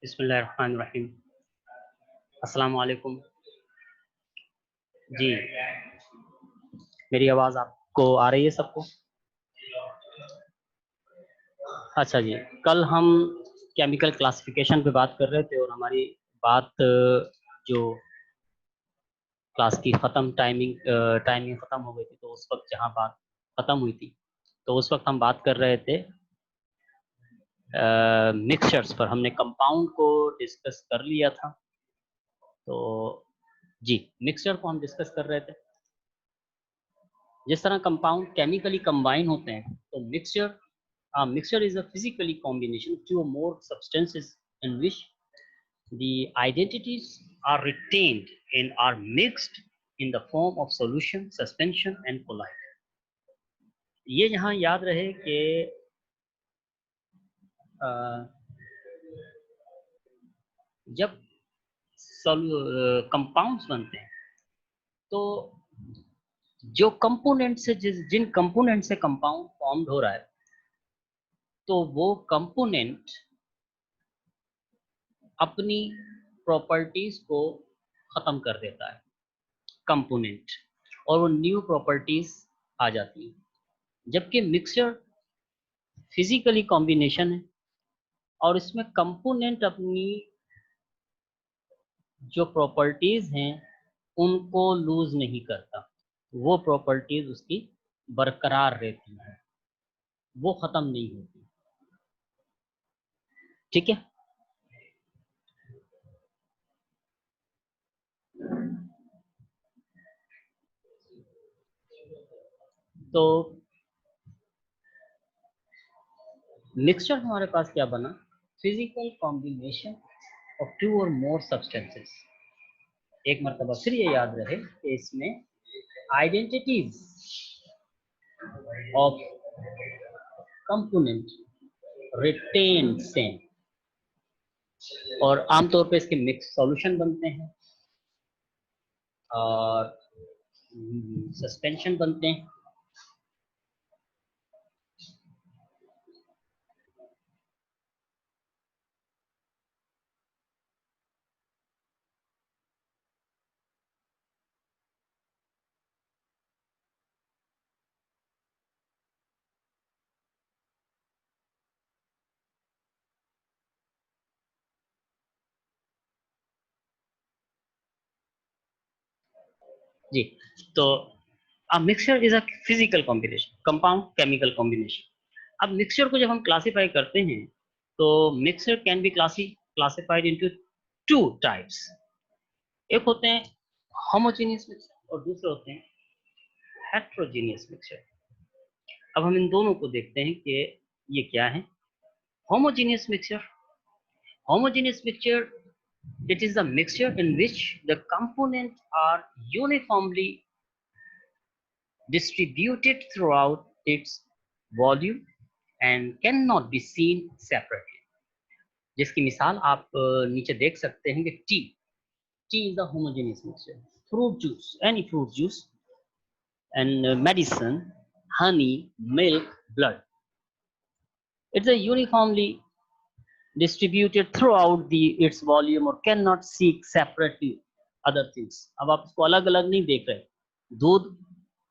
बिस्मिल्लाहिर्रहमानिर्रहीम। अस्सलाम वालेकुम। जी, मेरी आवाज़ आपको आ रही है सबको? अच्छा जी, कल हम केमिकल क्लासिफिकेशन पे बात कर रहे थे और हमारी बात जो क्लास की टाइमिंग ख़त्म हो गई थी, तो उस वक्त जहाँ बात ख़त्म हुई थी, तो उस वक्त हम बात कर रहे थे मिक्सचर्स पर। हमने कंपाउंड को डिस्कस कर लिया था। तो जी, मिक्सचर को हम डिस्कस कर रहे थे। जिस तरह कंपाउंड केमिकली कंबाइन होते हैं, तो mixture is a physically combination of two or more substances in which the identities are retained and are mixed in the form of solution, suspension and colloid. ये यहाँ याद रहे कि जब कंपाउंड्स बनते हैं, तो जो कंपोनेंट से जिन कंपोनेंट से कंपाउंड फॉर्म्ड हो रहा है, तो वो कंपोनेंट अपनी प्रॉपर्टीज को खत्म कर देता है कंपोनेंट, और वो न्यू प्रॉपर्टीज आ जाती है। जबकि मिक्सचर फिजिकली कॉम्बिनेशन है और इसमें कंपोनेंट अपनी जो प्रॉपर्टीज हैं उनको लूज नहीं करता, वो प्रॉपर्टीज उसकी बरकरार रहती है, वो खत्म नहीं होती। ठीक है, तो मिक्सचर हमारे पास क्या बना? फिजिकल कॉम्बिनेशन ऑफ टू और मोर सब्सटेंसेस। एक मरतबा फिर ये याद रहे कि इसमें identities of component retain same, और आमतौर पे इसके मिक्स सॉल्यूशन बनते हैं और सस्पेंशन बनते हैं। जी, तो अब mixture is a physical combination, compound chemical combination. अब मिक्सचर को जब हम क्लासिफाई करते हैं, तो mixture can be classified into two types. एक होते हैं होमोजेनियस मिक्सचर और दूसरे होते हैं हेट्रोजेनियस मिक्सचर। अब हम इन दोनों को देखते हैं कि ये क्या है। Homogeneous mixture, homogeneous mixture, it is a mixture in which the components are uniformly distributed throughout its volume and cannot be seen separately. जिसकी मिसाल आप नीचे देख सकते हैं कि T is a homogeneous mixture. Fruit juice, any fruit juice, and medicine, honey, milk, blood, it's a uniformly distributed throughout its volume or cannot seek separately other things. अब आप इसको अलग अलग नहीं देख रहे, दूध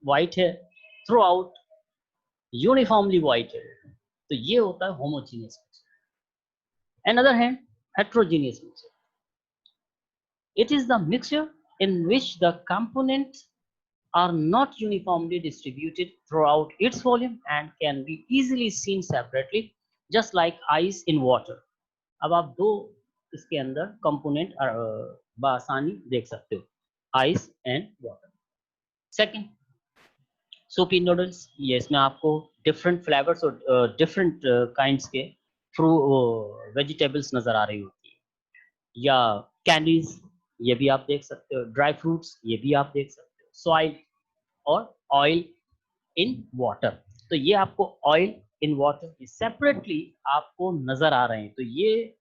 व्हाइट है, थ्रू आउट यूनिफॉर्मली व्हाइट है, तो ये होता है homogeneous mixture. An other hand heterogeneous mixture, it is the mixture in which the components are not uniformly distributed throughout its volume and can be easily seen separately, just like ice in water. अब आप दो इसके अंदर component बआसानी देख सकते हो, ice and water. Second, Supi noodles, ये इसमें आपको डिफरेंट फ्लेवर्स और डिफरेंट काइंड्स के वेजिटेबल्स नजर आ रही होती है, या कैंडीज, ये भी आप देख सकते हो, ड्राई फ्रूट्स, ये भी आप देख सकते हो, सॉइल और ऑयल इन वाटर। तो ये आपको ऑयल इन वाटर सेपरेटली आपको नजर आ रहे हैं। तो ये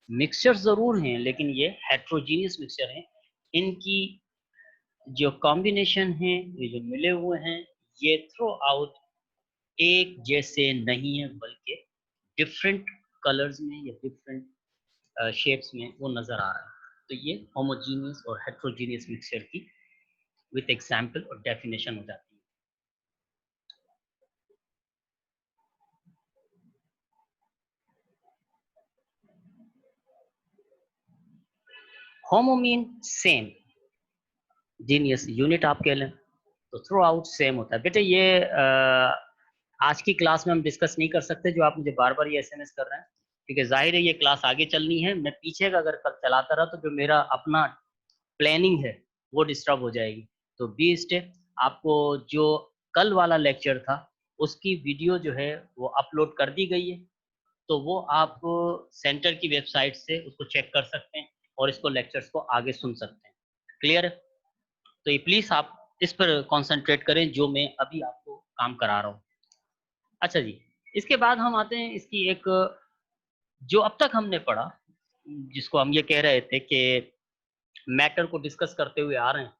मिक्सचर जरूर हैं, लेकिन ये हेट्रोजीनियस मिक्सचर हैं। इनकी जो कॉम्बिनेशन है, ये जो मिले हुए हैं, ये थ्रू आउट एक जैसे नहीं है, बल्कि डिफरेंट कलर्स में या डिफरेंट शेप्स में वो नजर आ रहा है। तो ये होमोजीनियस और हेट्रोजीनियस मिक्सचर की विथ एग्जाम्पल और डेफिनेशन हो जाती है। Homo mean same, genius unit आप कह लें, तो थ्रू आउट सेम होता है। बेटे ये आज की क्लास में हम डिस्कस नहीं कर सकते जो आप मुझे बार बार ये एसएमएस कर रहे हैं, क्योंकि जाहिर है ये क्लास आगे चलनी है। मैं पीछे का अगर कल चलाता रहा तो जो मेरा अपना प्लानिंग है वो डिस्टर्ब हो जाएगी। तो बी स्टे, आपको जो कल वाला लेक्चर था उसकी वीडियो जो है वो अपलोड कर दी गई है, तो वो आप सेंटर की वेबसाइट से उसको चेक कर सकते हैं और इसको लेक्चर्स को आगे सुन सकते हैं। क्लियर है? तो ये प्लीज आप इस पर कंसंट्रेट करें जो मैं अभी आपको काम करा रहा हूँ। अच्छा जी, इसके बाद हम आते हैं इसकी एक, जो अब तक हमने पढ़ा, जिसको हम ये कह रहे थे कि मैटर को डिस्कस करते हुए आ रहे हैं,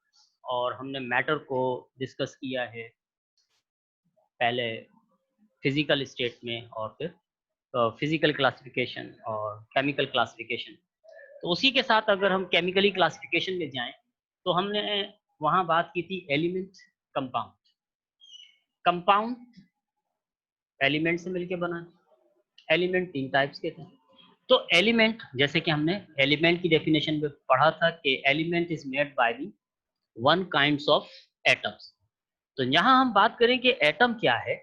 और हमने मैटर को डिस्कस किया है पहले फिजिकल स्टेट में और फिर फिजिकल क्लासिफिकेशन और केमिकल क्लासिफिकेशन। तो उसी के साथ अगर हम केमिकली क्लासिफिकेशन में जाएं तो हमने वहां बात की थी एलिमेंट, कंपाउंड। कंपाउंड एलिमेंट से मिलकर बना है। एलिमेंट तीन टाइप्स के थे। तो एलिमेंट, जैसे कि हमने एलिमेंट की डेफिनेशन में पढ़ा था कि element is made by the one kinds of atoms. तो यहाँ हम बात करें कि एटम क्या है,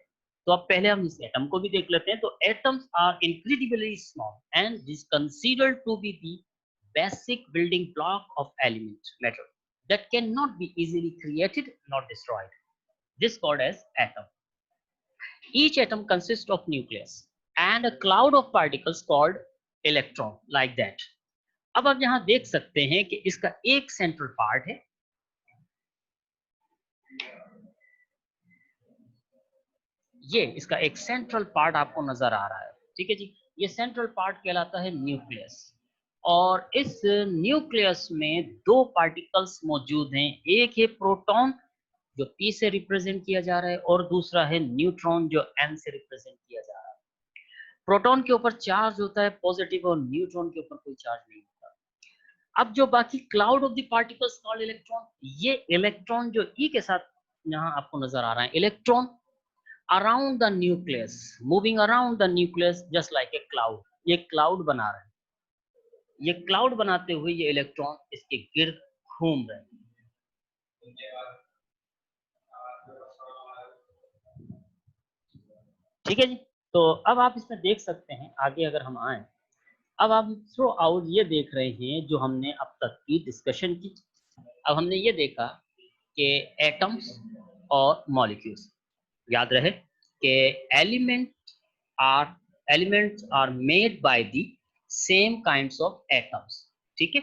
तो अब पहले हम इस एटम को भी देख लेते हैं। तो atoms are incredibly small and is considered to be the basic building block of element matter that cannot be easily created nor destroyed. This called as atom. Each atom consists of nucleus and a cloud of particles called electron, like that. अब आप यहाँ देख सकते हैं कि इसका एक central part है, ये इसका एक सेंट्रल पार्ट आपको नजर आ रहा है। ठीक है जी, ये सेंट्रल पार्ट कहलाता है न्यूक्लियस। और इस न्यूक्लियस में दो पार्टिकल्स मौजूद हैं, एक है प्रोटॉन जो P से रिप्रेजेंट किया जा रहा है, और दूसरा है न्यूट्रॉन जो N से रिप्रेजेंट किया जा रहा है। प्रोटॉन के ऊपर चार्ज होता है पॉजिटिव और न्यूट्रॉन के ऊपर कोई चार्ज नहीं होता। अब जो बाकी cloud of the particles called electron, ये इलेक्ट्रॉन जो ई के साथ यहाँ आपको नजर आ रहा है, electron around the nucleus, moving around the nucleus just like a cloud, ये क्लाउड बना रहे हैं। ये क्लाउड बनाते हुए ये इलेक्ट्रॉन इसके गिर्द घूम रहे हैं। ठीक है जी, तो अब आप इसमें देख सकते हैं आगे अगर हम आए, अब आप थ्रू आउट ये देख रहे हैं जो हमने अब तक की डिस्कशन की। अब हमने ये देखा कि एटम्स और मॉलिक्यूल्स, याद रहे कि are elements are made by the same kinds of atoms. ठीक है,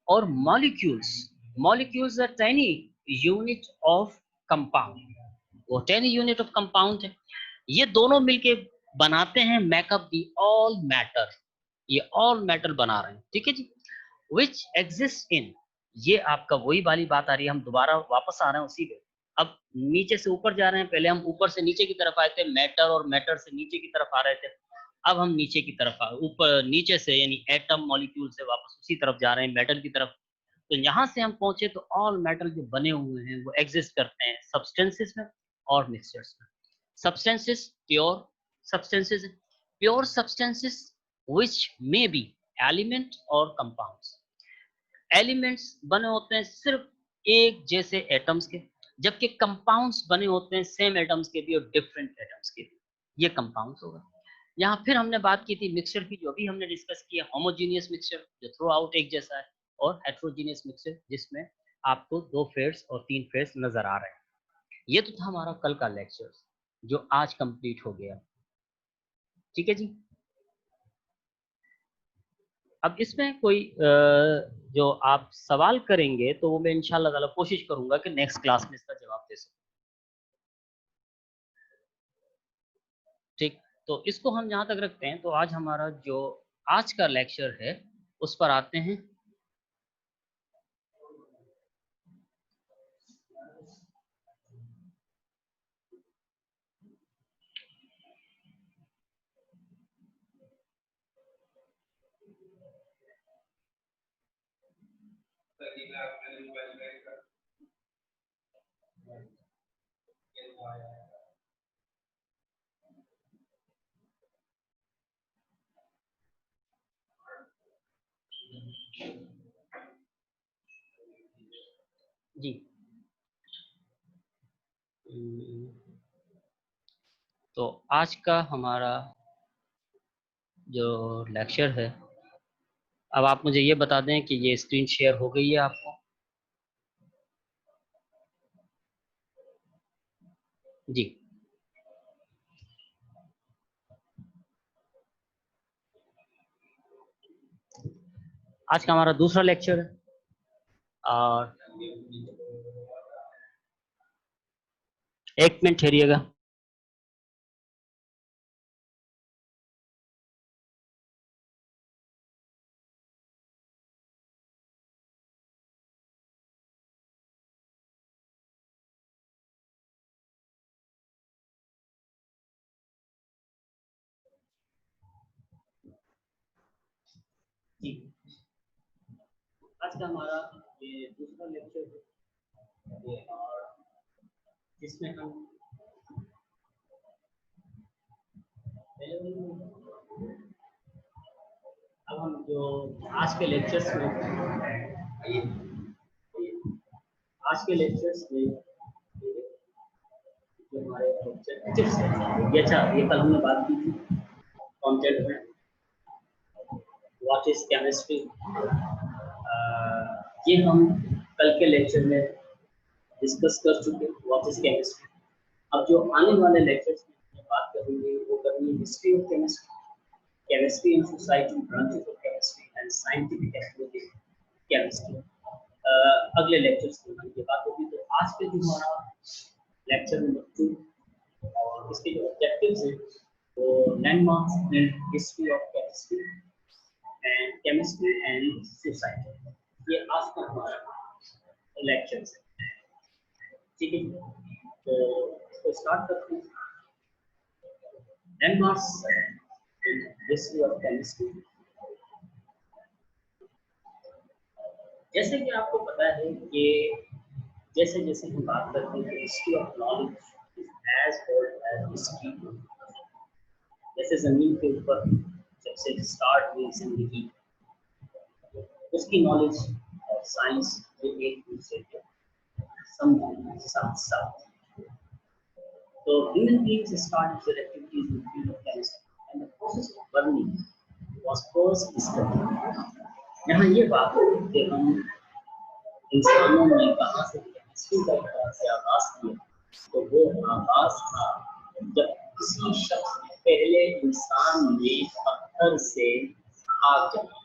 और molecules, molecules are tiny unit of compound, वो टेन यूनिट ऑफ कंपाउंड है। ये दोनों मिलके बनाते हैं मेकअप दी ऑल मैटर, ये ऑल मैटर बना रहे हैं। ठीक है जी, विच एग्जिस्ट इन, ये आपका वही वाली बात आ रही है, हम दोबारा वापस आ रहे हैं उसी पे। अब नीचे से ऊपर जा रहे हैं, पहले हम ऊपर से नीचे की तरफ आए थे मैटर, और मैटर से नीचे की तरफ आ रहे थे। अब हम नीचे की तरफ ऊपर नीचे से यानी एटम मॉलिक्यूल से वापस उसी तरफ जा रहे हैं, मेटल की तरफ। तो यहाँ से हम पहुंचे तो ऑल मेटल जो बने हुए हैं वो एग्जिस्ट करते हैं सब्सटेंसेस में और मिक्सचर्स में। Substances, pure substances, pure substances which may be element or compounds. Elements बने होते हैं सिर्फ एक जैसे एटम्स के, जबकि कंपाउंड्स बने होते हैं सेम एटम्स के भी और डिफरेंट एटम्स के भी, ये कंपाउंड्स होगा। यहाँ फिर हमने बात की थी मिक्सचर की, जो भी हमने डिस्कस किया, होमोजीनियस मिक्सचर जो थ्रू आउट एक जैसा है, और हेट्रोजीनियस मिक्सचर जिसमें आपको दो फेयर्स और तीन फेयर्स नजर आ रहे हैं। ये तो था हमारा कल का लेक्चर जो आज कंप्लीट हो गया। ठीक है जी, अब इसमें कोई जो आप सवाल करेंगे तो वो मैं इंशाल्लाह ताला कोशिश करूंगा कि नेक्स्ट क्लास में इसका जवाब दे सकूं। ठीक, तो इसको हम जहां तक रखते हैं, तो आज हमारा जो आज का लेक्चर है उस पर आते हैं। जी। हम्म, तो आज का हमारा जो लेक्चर है, अब आप मुझे ये बता दें कि ये स्क्रीन शेयर हो गई है आपको? जी। आज का हमारा दूसरा लेक्चर है और एक मिनट ठहरिएगा। जी, आज का हमारा ये दूसरा लेक्चर है और जिसमें हम अब हम जो आज के लेक्चर्स में आज के लेक्चर्स में जो हमारे ऑब्जेक्टिव्स हैं, ये अच्छा ये कल हमने बात की थी कंटेंट में, व्हाट इज केमिस्ट्री। ये हम कल के लेक्चर में डिस्कस कर चुके हैं, व्हाट इज केमिस्ट्री। अब जो आने वाले लेक्चर्स में बात करेंगे वो करेंगे history of chemistry, chemistry in society, branches of chemistry and scientific activity chemistry। अगले लेक्चर्स में ये बात होगी। तो आज के जो हमारा लेक्चर नंबर 2 और इसके जो ऑब्जेक्टिव्स हैं वो landmarks in history of chemistry and society, ये आज का हमारा लेक्चर है। ठीक है, तो इसको स्टार्ट करते हैं। Landmarks in history of chemistry. जैसे कि आपको पता है कि जैसे जैसे हम बात करते हैं history of knowledge is as old as history. जैसे जमीन के ऊपर जब से स्टार्ट हुई जिंदगी, उसकी नॉलेज और साइंस ये एक दूसरे के साथ साथ। तो human beings start their activities in the field of chemistry and the process of burning was first discovered। यहाँ ये बात है कि हम इंसानों ने कहाँ से केमिस्ट्री का कहाँ से आगाज किया, तो वो आगाज था जब किसी शख्स ने पहले इंसान ने पत्थर से आग जलाई।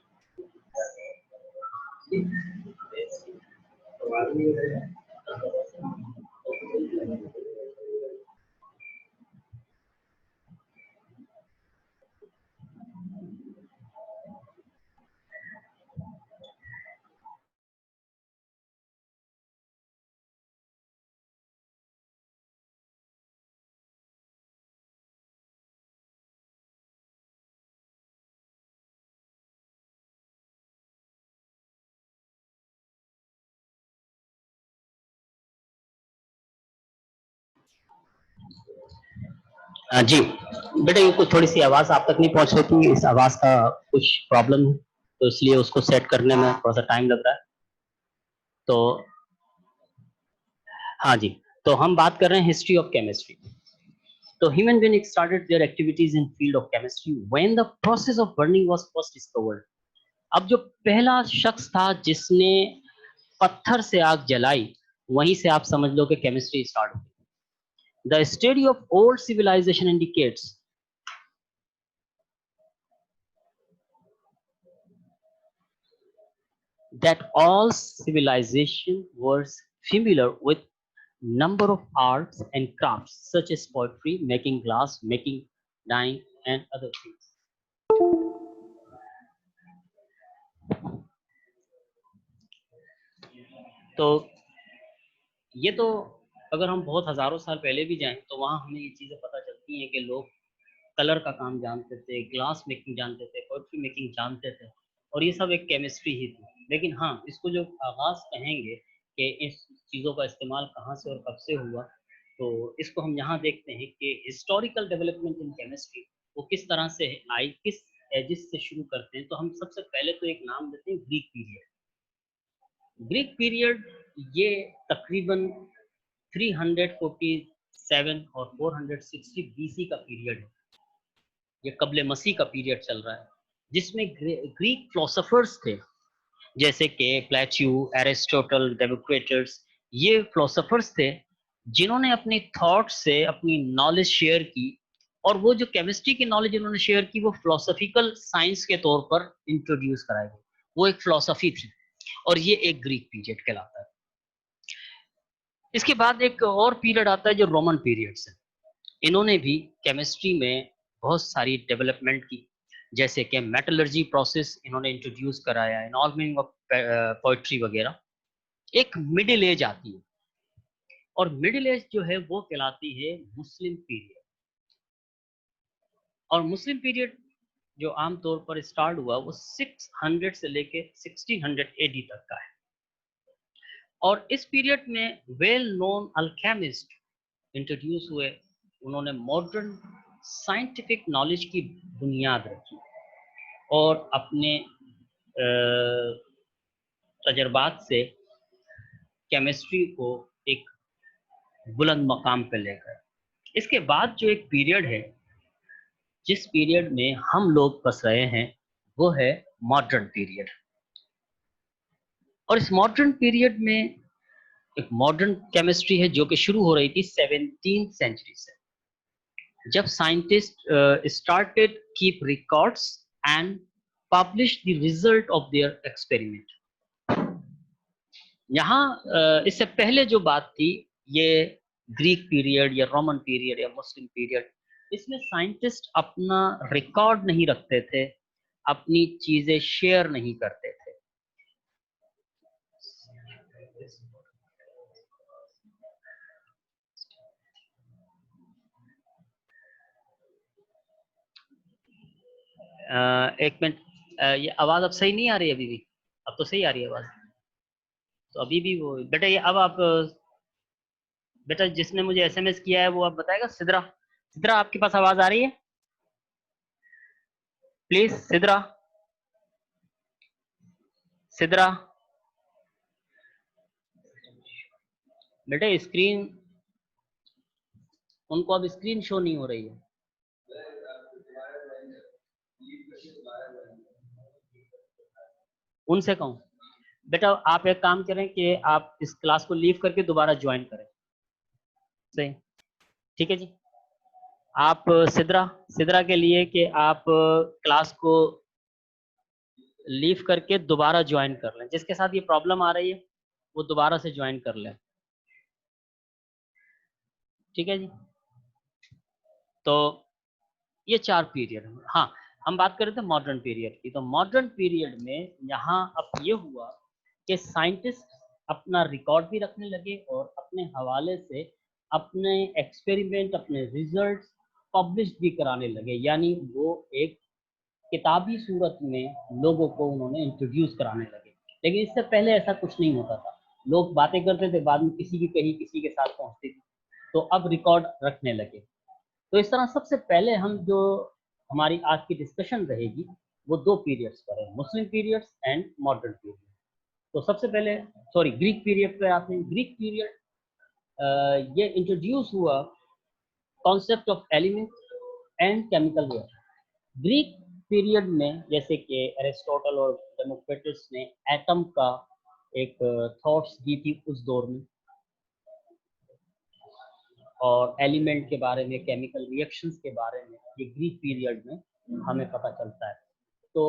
जी बेटा, ये कुछ थोड़ी सी आवाज आप तक नहीं पहुंच रही थी, इस आवाज का कुछ प्रॉब्लम है तो इसलिए उसको सेट करने में थोड़ा सा टाइम लग रहा है। तो हाँ जी, तो हम बात कर रहे हैं हिस्ट्री ऑफ केमिस्ट्री। तो human beings started their activities in field of chemistry when the process of burning was first discovered। अब जो पहला शख्स था जिसने पत्थर से आग जलाई, वहीं से आप समझ लो कि केमिस्ट्री स्टार्ट हुई। The study of old civilization indicates that all civilization was familiar with number of arts and crafts such as pottery, making glass, making dyeing and other things। तो ये तो अगर हम बहुत हजारों साल पहले भी जाएं तो वहां हमें ये चीजें पता चलती हैं कि लोग कलर का काम जानते थे, ग्लास मेकिंग जानते थे, पोट्री मेकिंग जानते थे और ये सब एक केमिस्ट्री ही थी। लेकिन हाँ, इसको जो आगाज कहेंगे कि इस चीज़ों का इस्तेमाल कहाँ से और कब से हुआ, तो इसको हम यहाँ देखते हैं कि हिस्टोरिकल डेवलपमेंट इन केमिस्ट्री वो किस तरह से आई, किस एजिस से शुरू करते हैं। तो हम सबसे पहले तो एक नाम देते हैं ग्रीक पीरियड। ग्रीक पीरियड ये तकरीबन 347 और 460 बीसी का पीरियड है। ये कबले मसीह का पीरियड चल रहा है, जिसमें ग्रीक फिलोसोफर्स थे जैसे कि प्लेटू, एरिस्टोटल, डेमोक्रेटस। ये फिलोसोफर्स थे जिन्होंने अपनी थॉट से अपनी नॉलेज शेयर की, और वो जो केमिस्ट्री की नॉलेज इन्होंने शेयर की वो फिलोसॉफिकल साइंस के तौर पर इंट्रोड्यूस कराई गई। वो एक फिलोसफी थी, और ये एक ग्रीक पीरियड कहलाता है। इसके बाद एक और पीरियड आता है जो रोमन पीरियड्स है। इन्होंने भी केमिस्ट्री में बहुत सारी डेवलपमेंट की, जैसे कि मेटलर्जी प्रोसेस इन्होंने इंट्रोड्यूस कराया, इन्वॉल्विंग ऑफ पोइट्री वगैरह। एक मिडिल एज आती है, और मिडिल एज जो है वो कहलाती है मुस्लिम पीरियड। और मुस्लिम पीरियड जो आमतौर पर स्टार्ट हुआ वो 600 से लेके 1600 एडी तक का है। और इस पीरियड में वेल नोन अल्केमिस्ट इंट्रोड्यूस हुए। उन्होंने मॉडर्न साइंटिफिक नॉलेज की बुनियाद रखी, और अपने तजर्बात से केमिस्ट्री को एक बुलंद मकाम पे लेकर। इसके बाद जो एक पीरियड है जिस पीरियड में हम लोग बस रहे हैं वो है मॉडर्न पीरियड। और इस मॉडर्न पीरियड में एक मॉडर्न केमिस्ट्री है जो कि शुरू हो रही थी 17th सेंचुरी से, जब scientist started keep records and publish the result of their experiment. यहाँ इससे पहले जो बात थी, ये ग्रीक पीरियड या रोमन पीरियड या मुस्लिम पीरियड, इसमें साइंटिस्ट अपना रिकॉर्ड नहीं रखते थे, अपनी चीजें शेयर नहीं करते थे। एक मिनट, ये आवाज अब सही नहीं आ रही है अभी भी? अब तो सही आ रही है आवाज। तो अभी भी वो बेटा, ये अब आप बेटा जिसने मुझे एसएमएस किया है वो आप बताएगा। सिद्रा, सिद्रा आपके पास आवाज आ रही है? प्लीज सिद्रा, सिद्रा बेटा, स्क्रीन, उनको अब स्क्रीन शो नहीं हो रही है। उनसे कहूँ बेटा आप एक काम करें कि आप इस क्लास को लीव करके दोबारा ज्वाइन करें। सही, ठीक है जी। आप सिद्रा, सिद्रा के लिए कि आप क्लास को लीव करके दोबारा ज्वाइन कर लें। जिसके साथ ये प्रॉब्लम आ रही है वो दोबारा से ज्वाइन कर लें, ठीक है जी। तो ये 4 पीरियड है। हाँ, हम बात कर रहे थे मॉडर्न पीरियड की। तो मॉडर्न पीरियड में यहाँ अब ये हुआ कि साइंटिस्ट अपना रिकॉर्ड भी रखने लगे, और अपने हवाले से अपने एक्सपेरिमेंट, अपने रिजल्ट्स पब्लिश भी कराने लगे। यानी वो एक किताबी सूरत में लोगों को उन्होंने इंट्रोड्यूस कराने लगे। लेकिन इससे पहले ऐसा कुछ नहीं होता था। लोग बातें करते थे, बाद में किसी की कहीं किसी के साथ पहुंचती थी। तो अब रिकॉर्ड रखने लगे। तो इस तरह सबसे पहले हम जो हमारी आज की डिस्कशन रहेगी वो 2 पीरियड्स पर है, मुस्लिम पीरियड्स एंड मॉडर्न पीरियड। तो सबसे पहले सॉरी ग्रीक पीरियड पे आते हैं। ग्रीक पीरियड ये इंट्रोड्यूस हुआ concept of element and chemical reaction. Greek period में जैसे कि एरिस्टोटल और डेमोक्रेटस ने एटम का एक थॉट्स दी थी उस दौर में, और एलिमेंट के बारे में, केमिकल रिएक्शंस के बारे में ये ग्रीक पीरियड में हमें पता चलता है। तो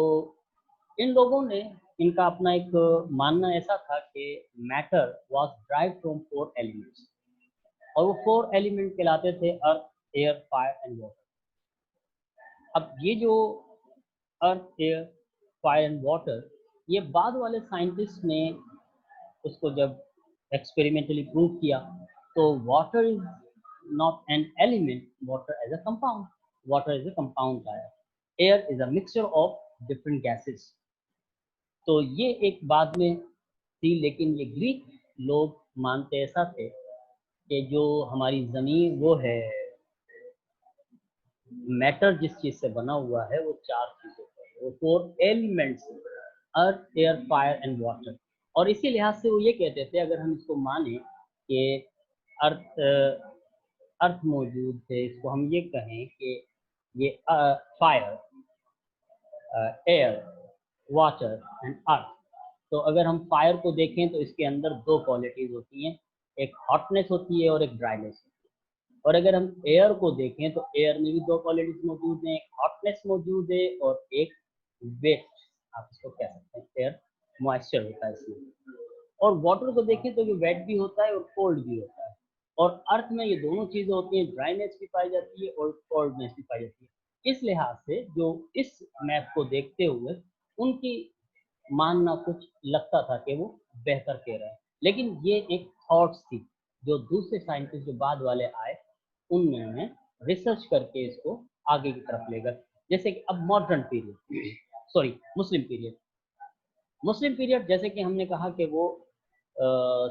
इन लोगों ने, इनका अपना एक मानना ऐसा था कि matter was drive from 4 elements, और वो 4 एलिमेंट कहलाते थे अर्थ, एयर, फायर एंड वाटर। अब ये जो अर्थ, एयर, फायर एंड वाटर, ये बाद वाले साइंटिस्ट ने उसको जब एक्सपेरिमेंटली प्रूव किया, तो water is not an element, water as a compound, water is a compound आया, air is a mixture of different gases, तो ये एक बाद में थी, लेकिन ये ग्रीक लोग मानते ऐसा थे कि जो हमारी ज़मीन वो है, मैटर जिस चीज़ से बना हुआ है वो चार चीज़ों का है, वो four elements, earth air fire and water. और इसी लिहाज से वो ये कहते थे, अगर हम इसको माने कि अर्थ अर्थ मौजूद है, इसको हम ये कहें कि ये fire, air, water and earth. तो अगर हम फायर को देखें तो इसके अंदर दो क्वालिटीज होती हैं, एक हॉटनेस होती है और एक ड्राइनेस होती है। और अगर हम एयर को देखें तो एयर में भी दो क्वालिटीज मौजूद हैं, एक हॉटनेस मौजूद है और एक वेट, आप इसको कह सकते हैं, एयर मॉइस्चर होता है इसमें। और वाटर को देखें तो ये वेट भी होता है और कोल्ड भी होता है। और अर्थ में ये दोनों चीजें होती हैं, ड्राइनेस भी पाई जाती है और कोल्डनेस भी पाई जाती है। इस लिहाज से जो इस मैप को देखते हुए उनकी मानना कुछ लगता था कि वो बेहतर कह रहे हैं, लेकिन ये एक थॉट्स थी जो दूसरे साइंटिस्ट जो बाद वाले आए उन्होंने रिसर्च करके इसको आगे की तरफ ले गए। जैसे कि अब मॉडर्न पीरियड, सॉरी मुस्लिम पीरियड। मुस्लिम पीरियड जैसे कि हमने कहा कि वो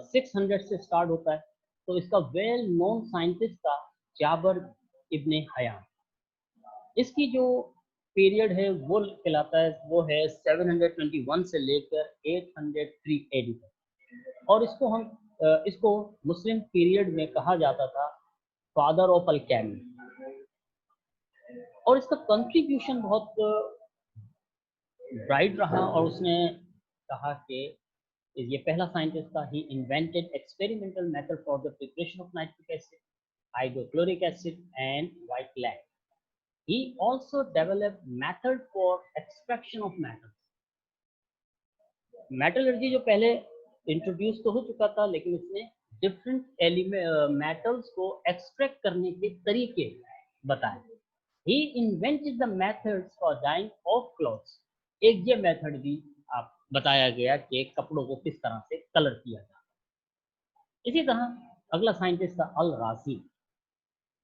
600 से स्टार्ट होता है। तो इसका वेल नोन साइंटिस्ट था जाबर इब्ने हयाम। इसकी जो पीरियड है वो कहलाता है, वो है 721 से लेकर 803 एडी तक। और इसको हम इसको मुस्लिम पीरियड में कहा जाता था फादर ऑफ अल्केमी। और इसका कंट्रीब्यूशन बहुत ब्राइट रहा, और उसने कहा कि ये पहला साइंटिस्ट था। He invented experimental method for the preparation of nitric acid, hydrochloric acid and white lac. He also developed method for extraction of metals. Metallurgy जो पहले इंट्रोड्यूस तो हो चुका था, लेकिन इसने डिफरेंट एलिमेंट मेटल्स को एक्सट्रैक्ट करने के तरीके बताए। He invented the methods for dyeing of clothes. एक ये मेथड भी आप बताया गया कि कपड़ों को किस तरह से कलर किया जाए। इसी तरह अगला साइंटिस्ट था अल राजी,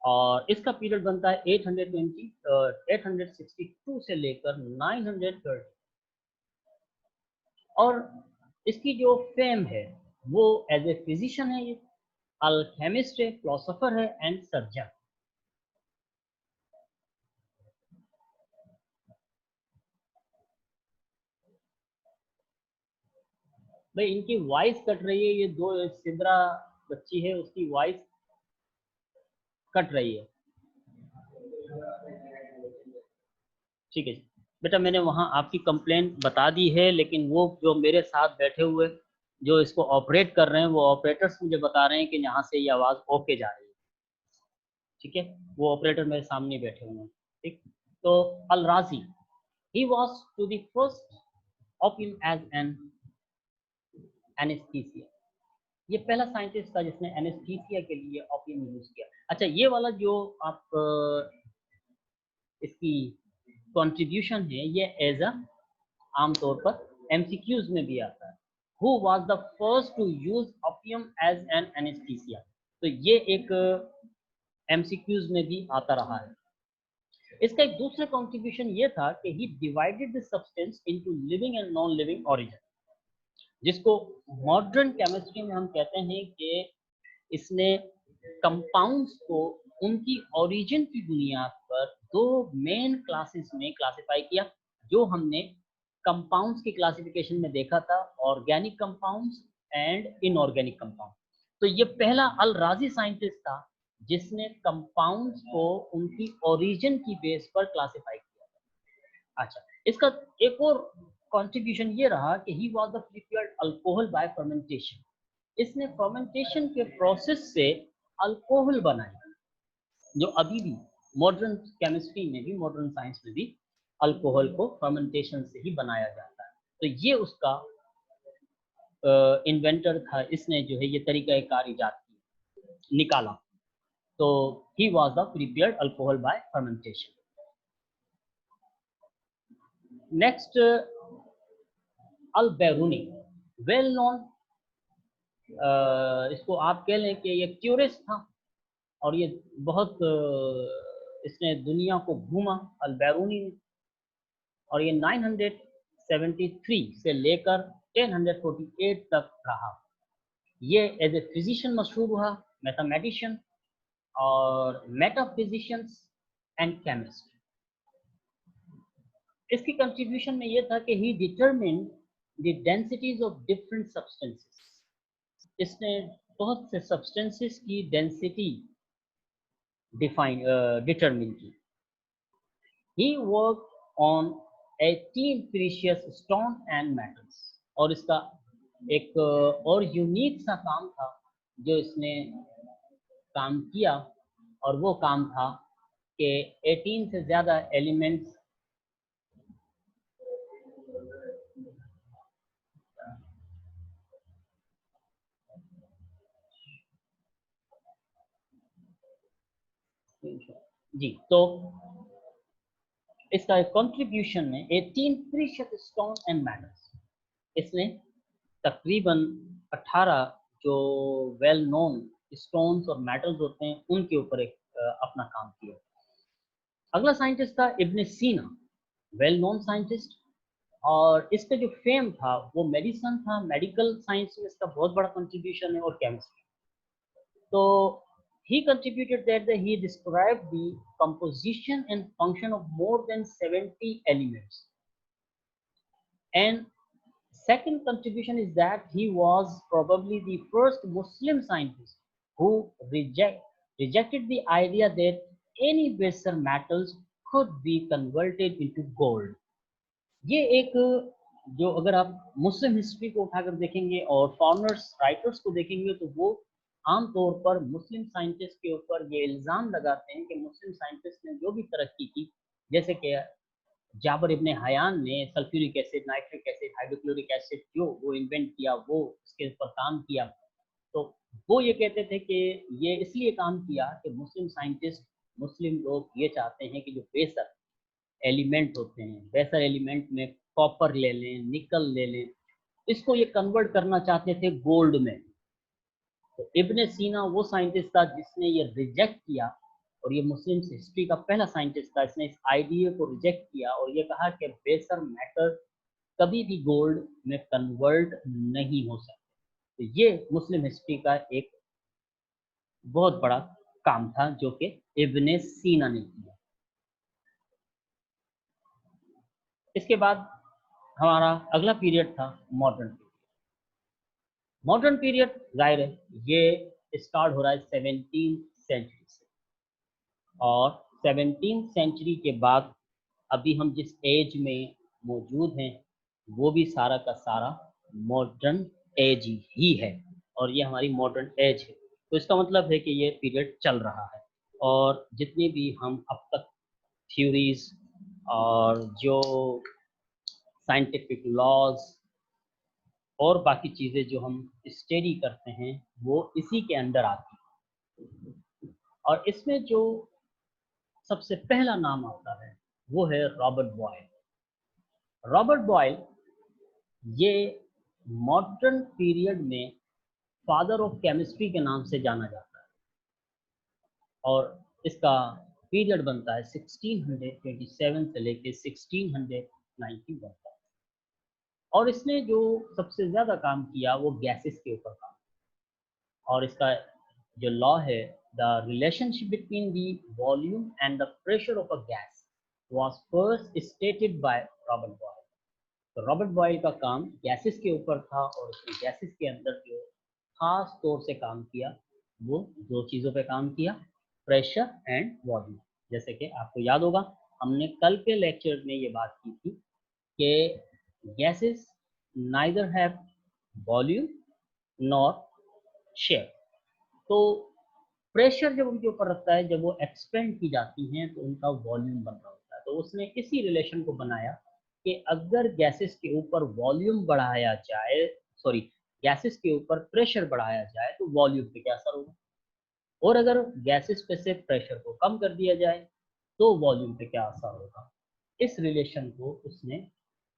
और इसका पीरियड बनता है 862 से लेकर 930। और इसकी जो फेम है वो एज ए फिजिशियन है, ये अल्केमिस्ट है, फिलोसोफर है एंड सर्जन। भाई इनकी वॉइस कट रही है, ये दो सिद्रा बच्ची है उसकी वॉइस कट रही है। ठीक है बेटा, मैंने वहाँ आपकी कंप्लेंट बता दी है, लेकिन वो जो मेरे साथ बैठे हुए जो इसको ऑपरेट कर रहे हैं वो ऑपरेटर्स मुझे बता रहे हैं कि यहाँ से ये आवाज़ ओके जा रही है। ठीक है, वो ऑपरेटर मेरे सामने बैठे हुए हैं। ठीक, तो अल राजी, he was to the first opium as an anesthesia। ये पहला साइंटिस्ट था जिसने एनेस्थीसिया के लिए ओपियम यूज किया। अच्छा, ये वाला जो आप इसकी कंट्रीब्यूशन है, ये एज अ आमतौर पर एमसीक्यूज में भी आता है। Who was the first to use opium as an anaesthesia. तो ये एक एमसीक्यूज में भी आता रहा है। इसका एक दूसरा कंट्रीब्यूशन ये था कि he divided the substance into living and non living origin, जिसको मॉडर्न केमिस्ट्री में हम कहते हैं कि इसने कंपाउंड्स को उनकी ओरिजिन की बुनियाद पर दो मेन क्लासेस में क्लासिफाई किया, जो हमने कंपाउंड्स की क्लासिफिकेशन में देखा था, organic compounds and inorganic compound. तो ये पहला अल राजी साइंटिस्ट था जिसने कंपाउंड्स को उनकी ओरिजिन की बेस पर क्लासिफाई किया। अच्छा, इसका एक और कंट्रीब्यूशन ये रहा कि ही was the prepared alcohol by fermentation. इसने फर्मेंटेशन के प्रोसेस से अल्कोहल बनाई, जो अभी भी मॉडर्न केमिस्ट्री में भी, मॉडर्न साइंस में भी अल्कोहल को फर्मेंटेशन से ही बनाया जाता है। तो ये उसका इन्वेंटर था, इसने जो है ये तरीका कार इजाद की निकाला। तो he was the prepared alcohol by fermentation. Next Al Biruni, well known, इसको आप कह लें कि ये क्यूरिस्ट था, और ये बहुत इसने दुनिया को घूमा अल बैरूनी ने। और ये 907 1873 से लेकर 1048 तक रहा। ये एज ए फिजिशियन मशहूर हुआ, मैथमेटिशियन और मेटाफिजिशियंस एंड केमिस्ट। इसकी कंट्रीब्यूशन में ये था कि he determine the densities of different substances. इसने बहुत से सब्सटेंसेस की डेंसिटी डिटरमिन की। He work on 18 precious stone and metals. और इसका एक और यूनिक सा काम था जो इसने काम किया, और वो काम था कि 18 से ज़्यादा एलिमेंट्स जी, तो इसका एक कंट्रीब्यूशन में 18 प्रीशियस स्टोन एंड मेटल्स, इसने तकरीबन 18 जो वेल नोन स्टोन्स और मेटल्स होते हैं उनके ऊपर एक अपना काम किया। अगला साइंटिस्ट था इब्न सीना, वेल नोन साइंटिस्ट, और इसका जो फेम था वो मेडिसिन था, मेडिकल साइंस में इसका बहुत बड़ा कंट्रीब्यूशन है, और केमिस्ट्री। तो he contributed that he described the composition and function of more than 70 elements. And second contribution is that he was probably the first Muslim scientist who rejected the idea that any baser metals could be converted into gold. ये एक, जो अगर आप मुस्लिम history को उठाकर देखेंगे और foreigners writers को देखेंगे तो वो आमतौर पर मुस्लिम साइंटिस्ट के ऊपर ये इल्ज़ाम लगाते हैं कि मुस्लिम साइंटिस्ट ने जो भी तरक्की की, जैसे कि जाबर इब्ने हयान ने sulphuric acid, nitric acid, hydrochloric acid जो वो इन्वेंट किया, वो उसके ऊपर काम किया, तो वो ये कहते थे कि ये इसलिए काम किया कि मुस्लिम साइंटिस्ट, मुस्लिम लोग ये चाहते हैं कि जो बेसर एलिमेंट होते हैं, बेसर एलिमेंट में कॉपर ले लें, निकल ले लें, इसको ये कन्वर्ट करना चाहते थे गोल्ड में। तो इब्ने सीना वो साइंटिस्ट था जिसने ये रिजेक्ट किया, और ये मुस्लिम हिस्ट्री का पहला साइंटिस्ट था, इसने इस आइडिया को रिजेक्ट किया और ये कहा कि बेसर मैटर कभी भी गोल्ड में कन्वर्ट नहीं हो सकते। तो ये मुस्लिम हिस्ट्री का एक बहुत बड़ा काम था जो कि इब्ने सीना ने किया। इसके बाद हमारा अगला पीरियड था मॉडर्न पीरियड। मॉडर्न पीरियड जाहिर है ये स्टार्ट हो रहा है 17th सेंचुरी से, और 17th सेंचुरी के बाद अभी हम जिस एज में मौजूद हैं वो भी सारा का सारा मॉडर्न एज ही है, और ये हमारी मॉडर्न एज है। तो इसका मतलब है कि ये पीरियड चल रहा है, और जितनी भी हम अब तक थ्योरीज और जो साइंटिफिक लॉज और बाकी चीज़ें जो हम स्टडी करते हैं वो इसी के अंडर आती हैं। और इसमें जो सबसे पहला नाम आता है वो है रॉबर्ट बॉयल। रॉबर्ट बॉयल ये मॉडर्न पीरियड में फादर ऑफ केमिस्ट्री के नाम से जाना जाता है, और इसका पीरियड बनता है 1627 से लेके 1691 तक। और इसने जो सबसे ज़्यादा काम किया वो गैसेस के ऊपर काम, और इसका जो लॉ है, the relationship between the volume and the pressure of a gas was first stated by Robert Boyle. तो रॉबर्ट बॉयल का काम गैसेस के ऊपर था, और उसने गैसेस के अंदर जो खास तौर से काम किया वो दो चीज़ों पे काम किया, प्रेशर एंड वॉल्यूम। जैसे कि आपको याद होगा हमने कल के लेक्चर में ये बात की थी कि gases neither have volume nor share. तो प्रेशर जब उनके ऊपर रखता है, जब वो एक्सपेंड की जाती हैं तो उनका वॉल्यूम बन रहा होता है। तो उसने इसी रिलेशन को बनाया कि अगर गैसेस के ऊपर वॉल्यूम बढ़ाया जाए, सॉरी, गैसेस के ऊपर प्रेशर बढ़ाया जाए तो वॉल्यूम पे क्या असर होगा, और अगर गैसेस पे से प्रेशर को कम कर दिया जाए तो वॉल्यूम पे क्या असर होगा। इस रिलेशन को उसने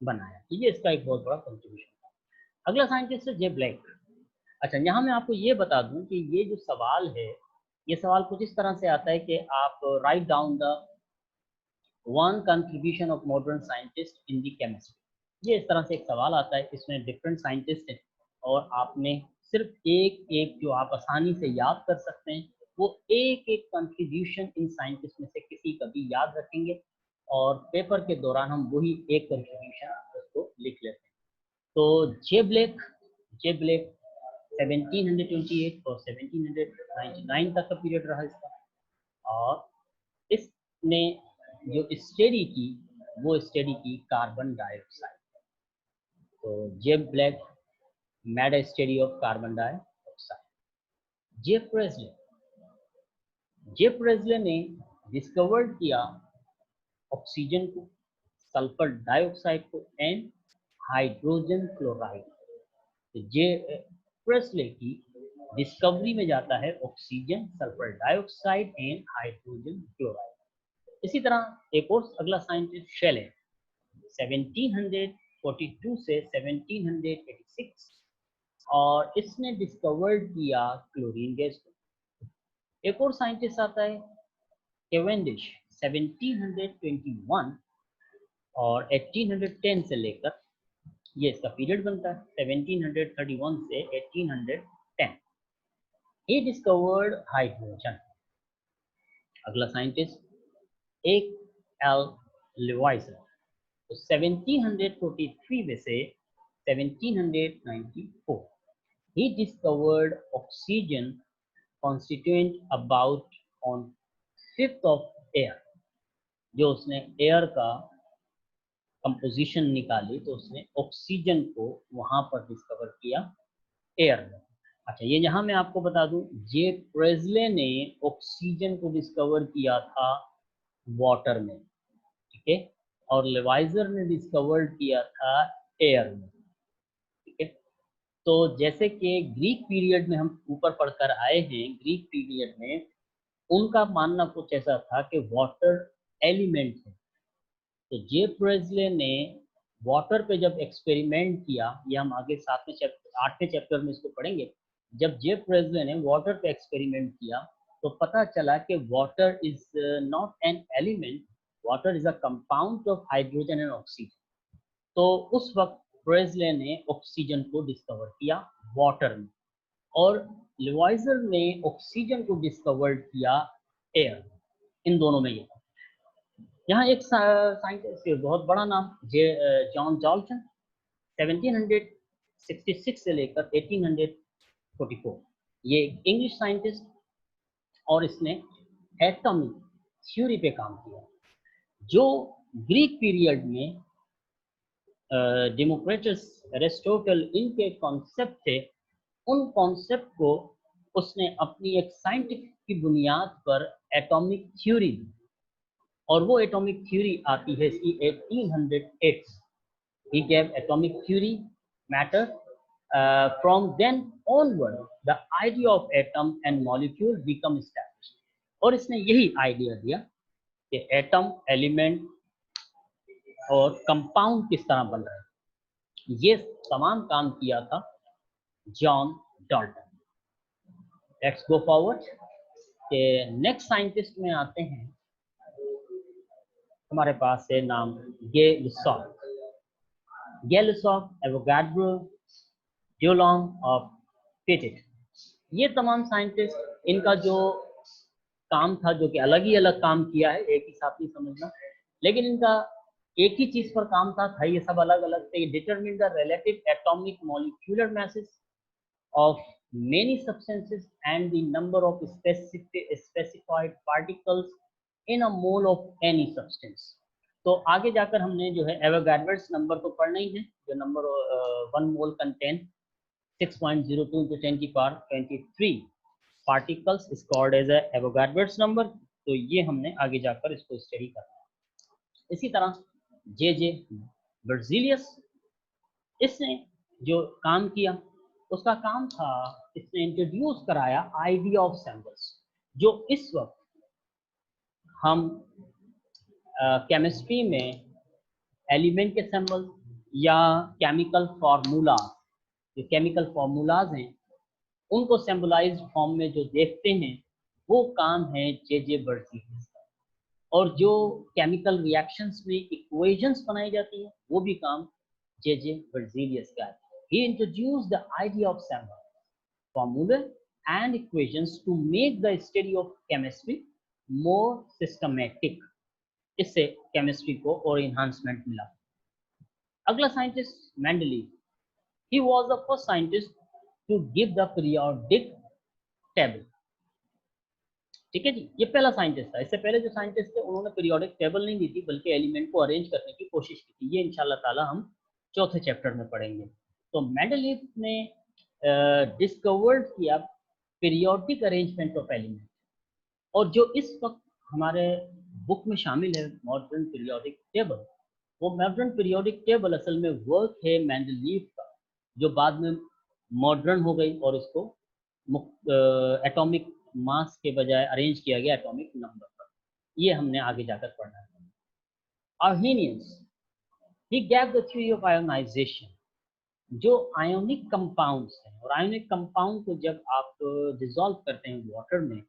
बनाया। ये इसका एक बहुत बड़ा कंट्रीब्यूशन था। अगला साइंटिस्ट है जे ब्लैक। अच्छा, यहाँ मैं आपको ये बता दूं कि ये जो सवाल है, ये सवाल कुछ इस तरह से आता है कि आप write down the one contribution of modern scientist in the chemistry. ये इस तरह से एक सवाल आता है, इसमें डिफरेंट साइंटिस्ट हैं और आपने सिर्फ एक एक जो आप आसानी से याद कर सकते हैं, वो एक एक कंट्रीब्यूशन इन साइंटिस्ट में से किसी का भी याद रखेंगे और पेपर के दौरान हम वही एक कंट्रीब्यूशन उसको लिख लेते हैं। तो जे ब्लेक 1728 और 1799 तक का पीरियड रहा इसका, और इसने जो स्टडी की वो स्टडी की कार्बन डाइऑक्साइड। तो J Black made study of carbon dioxide. J Priestley J Priestley ने डिस्कवर्ड किया ऑक्सीजन को, सल्फर डाइऑक्साइड को एंड हाइड्रोजन क्लोराइड। तो जे प्रेस्ले की डिस्कवरी में जाता है oxygen, sulphur dioxide and hydrogen chloride. इसी तरह एक और अगला साइंटिस्ट शेल है, 1742 से 1786, और इसने डिस्कवर्ड किया क्लोरीन गैस को। एक और साइंटिस्ट आता है केवेंडिश, 1721 और 1810 से लेकर, ये इसका पीरियड बनता है 1731 से 1810। he discovered hydrogen. अगला साइंटिस्ट एक एल लिवाइजर, तो 1743 में से 1794 he discovered oxygen constituent about on 5th of air। जो उसने एयर का कंपोजिशन निकाली तो उसने ऑक्सीजन को वहां पर डिस्कवर किया एयर में। अच्छा, ये यहाँ मैं आपको बता दूं, जे प्रेस्ले ने ऑक्सीजन को डिस्कवर किया था वाटर में, ठीक है, और लेवाइजर ने डिस्कवर किया था एयर में, ठीक है। तो जैसे कि ग्रीक पीरियड में हम ऊपर पढ़कर आए हैं, ग्रीक पीरियड में उनका मानना कुछ ऐसा था कि वाटर एलिमेंट है। तो जे प्रेस्ले ने वाटर पे जब एक्सपेरिमेंट किया, ये हम आगे 8वें चैप्टर में इसको पढ़ेंगे, जब जे प्रेस्ले ने वाटर पे एक्सपेरिमेंट किया तो पता चला कि water is not an element, water is a compound of hydrogen and oxygen. तो उस वक्त प्रेस्ले ने ऑक्सीजन को डिस्कवर किया वाटर में, और लिवाइजर ने ऑक्सीजन को डिस्कवर किया एयर, इन दोनों में। ये यहाँ एक साइंटिस्ट बहुत बड़ा नाम, जॉन डाल्टन, 1766 से लेकर 1844, ये इंग्लिश साइंटिस्ट, और इसने एटॉमिक थ्योरी पे काम किया। जो ग्रीक पीरियड में डेमोक्रिटस, एरिस्टोटल, इनके कॉन्सेप्ट थे, उन कॉन्सेप्ट को उसने अपनी एक साइंटिफिक की बुनियाद पर एटॉमिक थ्योरी दी, और वो एटॉमिक थ्योरी आती है इसकी 1808। he gave atomic theory matter, from then onward the idea of atom and molecule become established। और इसने यही आइडिया दिया कि एटम, एलिमेंट और कंपाउंड किस तरह बन रहा है। ये तमाम काम किया था John Dalton. Let's go forward के नेक्स्ट साइंटिस्ट में आते हैं, हमारे पास है नाम गे लुसॉक। गे लुसॉक, एवोगाड्रो, ड्यूलॉन्ग और पिटेट, ये तमाम साइंटिस्ट, इनका जो काम था, जो कि अलग ही अलग काम किया है, एक ही साथ नहीं समझना, लेकिन इनका एक ही चीज पर काम था, ये सब अलग अलग थे। Determine the relative atomic molecular masses of many substances and the number of specified particles in a mole of any substance। तो आगे जाकर हमने जो है एवोगाड्रोस नंबर तो पढ़ना ही है, जो नंबर 1 मोल कंटेन 6.02 into 10 की power 23 particles is called as Avogadro's number. तो ये हमने आगे जाकर इसको स्टडी करना है। इसी तरह जे बर्जीलियस, इसने जो काम किया उसका काम था, इसने इंट्रोड्यूस कराया आइडिया ऑफ सैम्पल्स। जो इस वक्त हम केमिस्ट्री में एलिमेंट के सैम्पल या केमिकल फार्मूला, जो केमिकल फार्मूलाज हैं, उनको सिंबलाइज्ड फॉर्म में जो देखते हैं, वो काम है जे बर्जीलियस का। और जो केमिकल रिएक्शंस में इक्वेशंस बनाई जाती हैं, वो भी काम J.J. Berzelius का है। He introduced the idea of symbols, formulae and equations to make the study of chemistry more systematic. इससे केमिस्ट्री को और इन्हांसमेंट मिला। अगला scientist Mendeleev. He was the first scientist to give the periodic table। ठीक है जी, ये पहला scientist था। इससे पहले जो साइंटिस्ट थे उन्होंने पीरियोडिक टेबल नहीं दी थी, बल्कि एलिमेंट को अरेंज करने की कोशिश की थी। ये इंशाल्लाह ताला हम चौथे चैप्टर में पढ़ेंगे। तो मेंडलीव ने डिस्कवर्ड किया पीरियोडिक अरेंजमेंट ऑफ एलिमेंट, और जो इस वक्त हमारे बुक में शामिल है मॉडर्न पीरियोडिक टेबल, वो मॉडर्न पीरियोडिक टेबल असल में वर्क है मेंडलीव का, जो बाद में मॉडर्न हो गई और इसको एटॉमिक मास के बजाय अरेंज किया गया एटॉमिक नंबर पर। ये हमने आगे जाकर पढ़ना है। Arrhenius, he gave the theory of ionization। जो आयोनिक कंपाउंड्स हैं, और आयोनिक कंपाउंड को जब आप डिसॉल्व करते हैं वाटर में,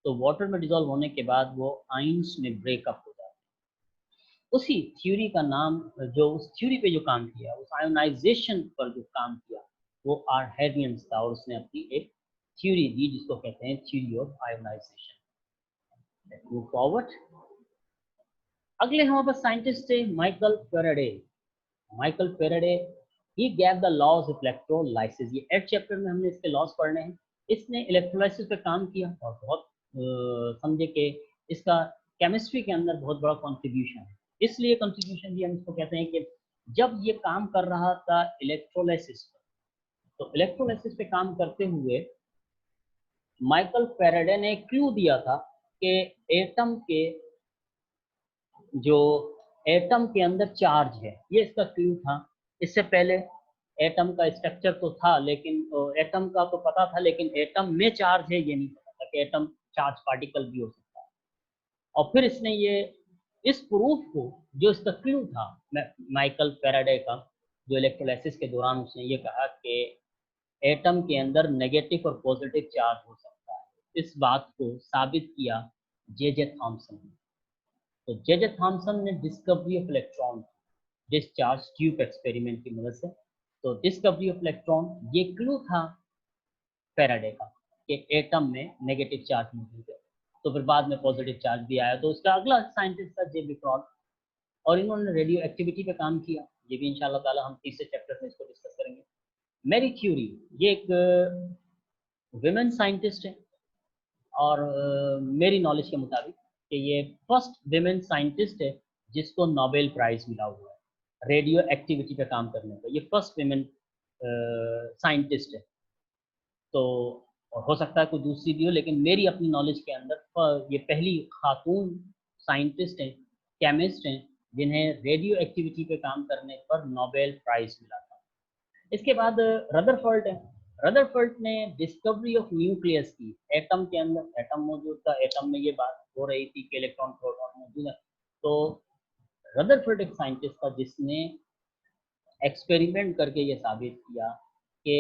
तो वाटर में डिसॉल्व होने के बाद वो आयंस में ब्रेकअप हो जाते हैं। उसी थ्योरी का नाम, जो उस थ्योरी पे जो काम किया, उस आयोनाइजेशन पर जो काम किया, वो आर्हेनियंस था, और उसने अपनी एक थ्योरी दी जिसको कहते हैं theory of ionisation. Move forward. अगले हमारे पास साइंटिस्ट थे Michael Faraday. Michael Faraday, he gave the laws of electrolysis. ये 8th चैप्टर में हमने इसके लॉज पढ़ने हैं। इसने इलेक्ट्रोलाइसिस पे काम किया और बहुत समझे कि इसका केमिस्ट्री के अंदर बहुत बड़ा कंट्रीब्यूशन है। इसलिए कंट्रीब्यूशन भी हम इसको कहते हैं कि जब ये काम कर रहा था इलेक्ट्रोलाइसिस पर, तो इलेक्ट्रोलाइसिस पे काम करते हुए माइकल फेराडे ने क्लू दिया था कि एटम के के अंदर चार्ज है, ये इसका क्लू था। इससे पहले एटम का स्ट्रक्चर तो था, लेकिन एटम का तो पता था, लेकिन एटम में चार्ज है ये नहीं पता था कि एटम चार्ज पार्टिकल भी हो सकता है। और फिर इसने ये इस प्रूफ को, जो इसका क्लू था माइकल फेराडे का, जो इलेक्ट्रोलाइसिस के दौरान उसने ये कहा कि एटम के अंदर नेगेटिव और पॉजिटिव चार्ज हो सकता है, इस बात को साबित किया जे थॉमसन ने। तो जे थॉमसन ने discovery of electron discharge tube experiment की मदद से, तो डिस्कवरी ऑफ इलेक्ट्रॉन ये क्लू था फेराडे का कि एटम में नेगेटिव चार्ज मौजूद है। तो फिर बाद में पॉजिटिव चार्ज भी आया। तो उसका अगला साइंटिस्ट था जे बिक्रॉल, और इन्होंने रेडियो एक्टिविटी पे काम किया। ये भी इंशाल्लाह ताला हम तीसरे चैप्टर में इसको डिस्कस करेंगे। मैरी क्यूरी, ये एक विमेन साइंटिस्ट है, और मेरी नॉलेज के मुताबिक कि ये फर्स्ट विमेन साइंटिस्ट है जिसको नोबेल प्राइज मिला हुआ है रेडियो एक्टिविटी पे काम करने का। ये फर्स्ट विमेन साइंटिस्ट है। तो हो सकता है कोई दूसरी भी हो, लेकिन मेरी अपनी नॉलेज के अंदर ये पहली खातून साइंटिस्ट हैं, केमिस्ट हैं, जिन्हें रेडियो एक्टिविटी पे काम करने पर नोबेल प्राइज मिला था। इसके बाद रदरफोर्ड है। रदरफोर्ड ने डिस्कवरी ऑफ न्यूक्लियस की। एटम के अंदर एटम मौजूद था, एटम में ये बात हो रही थी कि इलेक्ट्रॉन प्रोटॉन मौजूद है। तो रदरफोर्ड एक साइंटिस्ट था जिसने एक्सपेरिमेंट करके ये साबित किया कि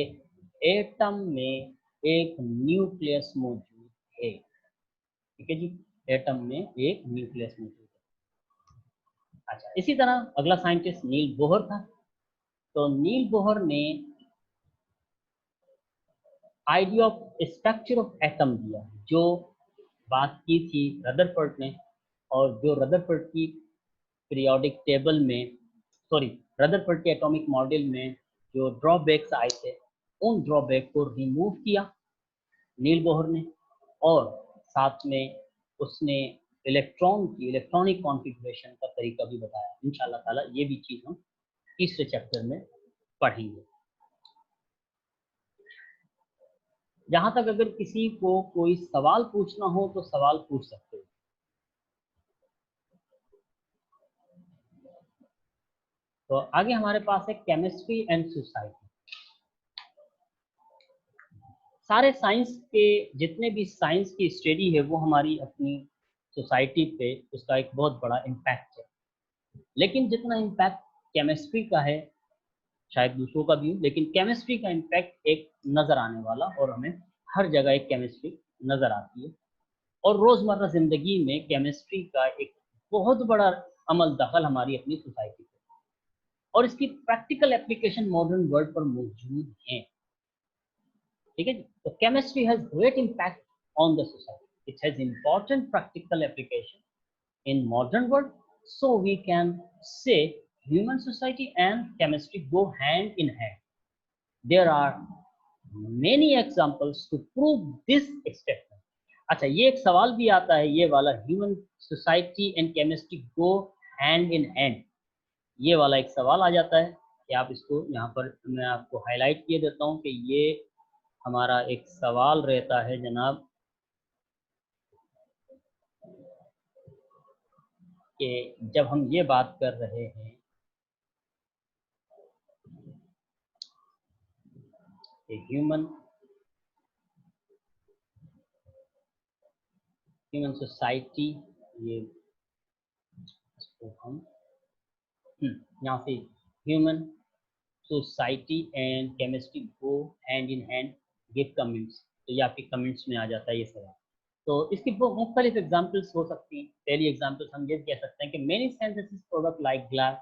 एटम में एक न्यूक्लियस मौजूद है। ठीक है जी, एटम में एक न्यूक्लियस मौजूद है। अच्छा, इसी तरह अगला साइंटिस्ट नील बोहर था। तो नील बोहर ने idea of structure of atom दिया, जो बात की थी रदरफोर्ड ने, और जो रदरफोर्ड की पीरियोडिक टेबल में, रदरफोर्ड के एटॉमिक मॉडल में जो ड्रॉबैक्स आए थे, उन ड्रॉबैक को रिमूव किया नील बोहर ने, और साथ में उसने इलेक्ट्रॉन की इलेक्ट्रॉनिक कॉन्फ़िगरेशन का तरीका भी बताया। इंशाल्लाह ताला ये भी चीज़ हम तीसरे चैप्टर में पढ़ेंगे। जहाँ तक अगर किसी को कोई सवाल पूछना हो तो सवाल पूछ सकते हो। तो आगे हमारे पास है केमिस्ट्री एंड सोसाइटी। सारे साइंस के जितने भी साइंस की स्टडी है वो हमारी अपनी सोसाइटी पे उसका एक बहुत बड़ा इम्पैक्ट है, लेकिन जितना इम्पैक्ट केमिस्ट्री का है शायद दूसरों का भी हो, लेकिन केमिस्ट्री का इम्पैक्ट एक नज़र आने वाला, और हमें हर जगह एक केमिस्ट्री नज़र आती है। और रोज़मर्रा ज़िंदगी में केमिस्ट्री का एक बहुत बड़ा अमल दखल हमारी अपनी सोसाइटी पे। और इसकी प्रैक्टिकल एप्लीकेशन मॉडर्न वर्ल्ड पर मौजूद हैं। ठीक है जी। तो chemistry has great impact on the society, it has important practical application in modern world, so we can say human society and chemistry go hand in hand. There are many examples to prove this statement. अच्छा, ये एक सवाल भी आता है, ये वाला, human society and chemistry go hand in hand, ये वाला एक सवाल आ जाता है कि आप इसको यहाँ पर मैं आपको हाईलाइट किए देता हूँ कि ये हमारा एक सवाल रहता है जनाब कि जब हम ये बात कर रहे हैं कि ह्यूमन सोसाइटी, ये इसको हम यहाँ से human society and chemistry go hand in hand, give comments, तो ये आपके कमेंट्स में आ जाता है ये सवाल। तो इसकी मुख्तलिफ एग्जाम्पल्स हो सकती हैं। पहली एग्जाम्पल्स हम ये कह सकते हैं कि many synthesis product like glass,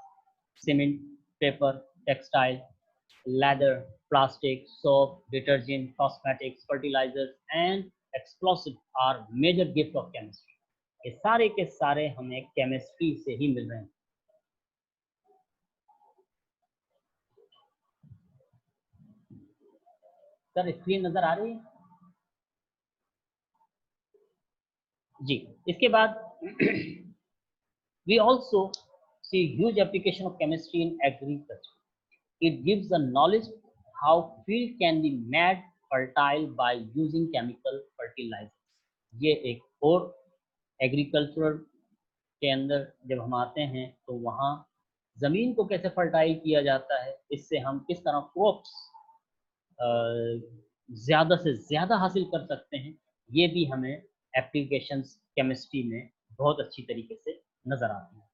cement, paper, textile, leather, plastic, soap, detergent, cosmetics, fertilizers and explosives are major gift of chemistry. ये सारे के सारे हमें केमिस्ट्री से ही मिल रहे हैं। सर स्क्रीन नजर आ रही है जी। इसके बाद we also see huge application of chemistry in agriculture. It gives the knowledge how field can be made fertile by using chemical fertilizers. ये एक और एग्रीकल्चरल के अंदर जब हम आते हैं तो वहाँ ज़मीन को कैसे फर्टाइल किया जाता है, इससे हम किस तरह क्रॉप्स ज़्यादा से ज़्यादा हासिल कर सकते हैं, ये भी हमें एप्लीकेशंस केमिस्ट्री में बहुत अच्छी तरीके से नज़र आती हैं।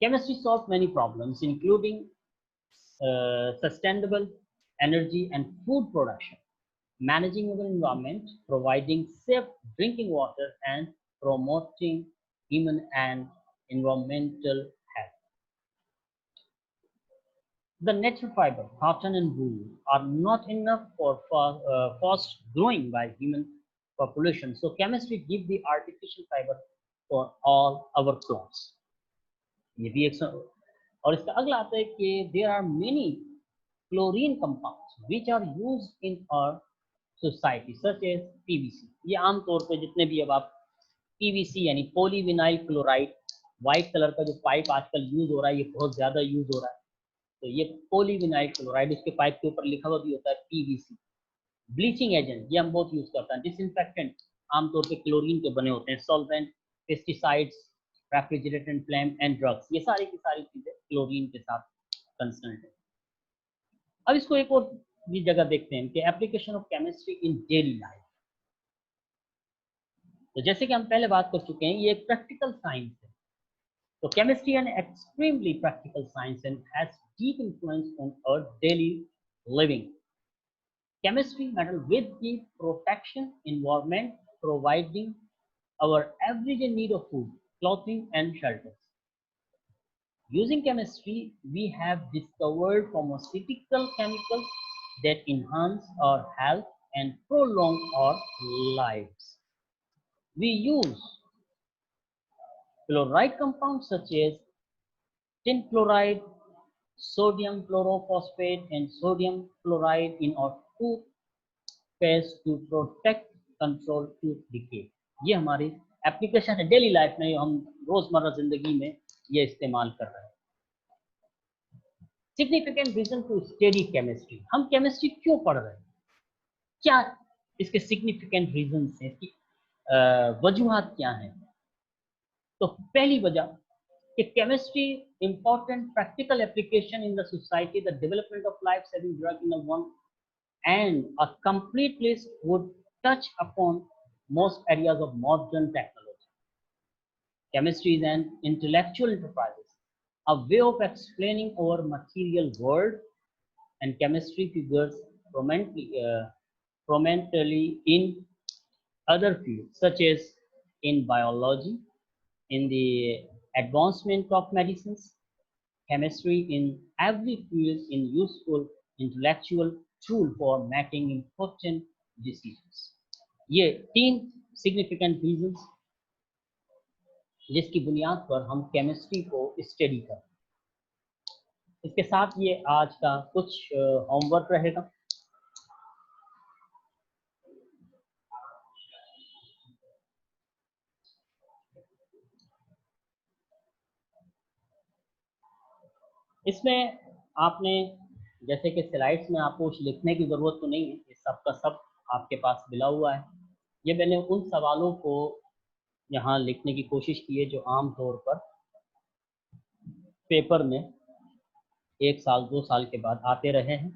Chemistry solve many problems including sustainable energy and food production, managing our environment, providing safe drinking water, and promoting human and environmental health. The natural fiber, cotton and wool, are not enough for fast growing by human population. So chemistry gives the artificial fiber for all our clothes. ये भी एक और इसका अगला आता है कि there are many chlorine compounds which are used in our society such as PVC. ये आमतौर पे जितने भी अब आप पीवीसी यानी पॉलीविनाइल क्लोराइड, वाइट कलर का जो पाइप आजकल यूज हो रहा है, ये बहुत ज़्यादा यूज हो रहा है, तो ये पॉलीविनाइल क्लोराइड, इसके पाइप के ऊपर लिखा हुआ भी होता है पीवीसी। ब्लीचिंग एजेंट, ये हम बहुत यूज करते हैं। डिसइंफेक्टेंट आमतौर पे क्लोरीन के बने होते हैं। Solvent, pesticides, refrigerant, flame and drugs, ये सारी की सारी चीजें क्लोरीन के साथ कंसर्न है। अब इसको एक और भी जगह देखते हैं कि application of chemistry in daily life. तो जैसे कि हम पहले बात कर चुके हैं, ये एक प्रैक्टिकल साइंस है। तो chemistry an extremely practical science and has deep influence on our daily living. Chemistry matter with the protection environment, providing our everyday need of food, clothing and shelter. Using chemistry, we have discovered pharmaceutical chemicals that enhance our health and prolong our lives. We use chloride compounds such as tin chloride, sodium chlorophosphate and sodium chloride in our toothpaste to protect control tooth decay. ये हमारी application है daily life में, हम रोजमर्रा जिंदगी में ये इस्तेमाल कर रहे हैं। Significant reason to study chemistry, हम केमिस्ट्री क्यों पढ़ रहे हैं, क्या इसके सिग्निफिकेंट रीजन हैं, इसकी वजूहात क्या हैं। तो पहली वजह कि chemistry important practical application in the society, the development of life saving drug in one and a complete list would touch upon most areas of modern technology. Chemistry is an intellectual enterprise, a way of explaining our material world, and chemistry figures prominently in other fields such as in biology, in the advancement of medicines, chemistry in every field in useful intellectual tool for making important decisions. ये 3 significant reasons जिसकी बुनियाद पर हम chemistry को study करें। इसके साथ ये आज का कुछ होमवर्क रहेगा। इसमें आपने जैसे कि स्लाइड्स में आपको कुछ लिखने की ज़रूरत तो नहीं है, ये सब का सब आपके पास मिला हुआ है। ये मैंने उन सवालों को यहाँ लिखने की कोशिश की है जो आम तौर पर पेपर में 1 साल 2 साल के बाद आते रहे हैं।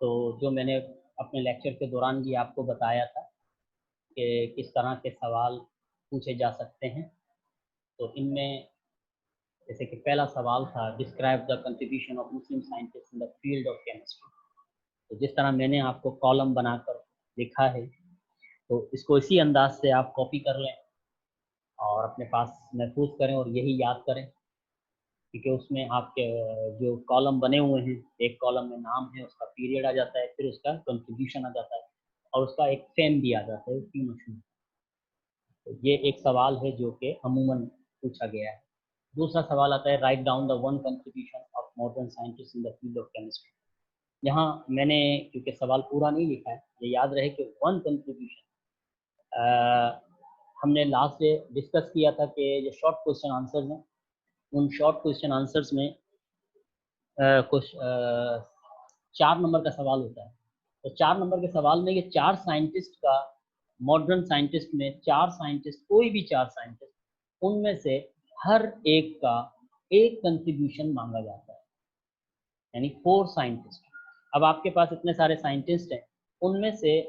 तो जो मैंने अपने लेक्चर के दौरान भी आपको बताया था कि किस तरह के सवाल पूछे जा सकते हैं, तो इनमें जैसे कि पहला सवाल था, describe the contribution of Muslim scientist in the field of chemistry. तो जिस तरह मैंने आपको कॉलम बनाकर लिखा है, तो इसको इसी अंदाज से आप कॉपी कर लें और अपने पास महफूज करें और यही याद करें, क्योंकि उसमें आपके जो कॉलम बने हुए हैं, एक कॉलम में नाम है, उसका पीरियड आ जाता है, फिर उसका कंट्रीब्यूशन आ जाता है और उसका एक फेम भी आ जाता है, उसकी मशहूर। तो ये एक सवाल है जो कि अमूमन पूछा गया है। दूसरा सवाल आता है, write down the one contribution of modern scientist in the field of chemistry. यहाँ मैंने क्योंकि सवाल पूरा नहीं लिखा है, ये याद रहे कि वन कंट्रीब्यूशन, हमने लास्ट डे डिस्कस किया था कि जो शॉर्ट क्वेश्चन आंसर्स हैं, उन शॉर्ट क्वेश्चन आंसर्स में कुछ 4 नंबर का सवाल होता है। तो 4 नंबर के सवाल में ये 4 साइंटिस्ट का, मॉडर्न साइंटिस्ट में 4 साइंटिस्ट, कोई भी 4 साइंटिस्ट, उनमें से हर एक का एक कंट्रीब्यूशन मांगा जाता है, यानी 4 साइंटिस्ट। अब आपके पास इतने सारे साइंटिस्ट हैं, उनमें से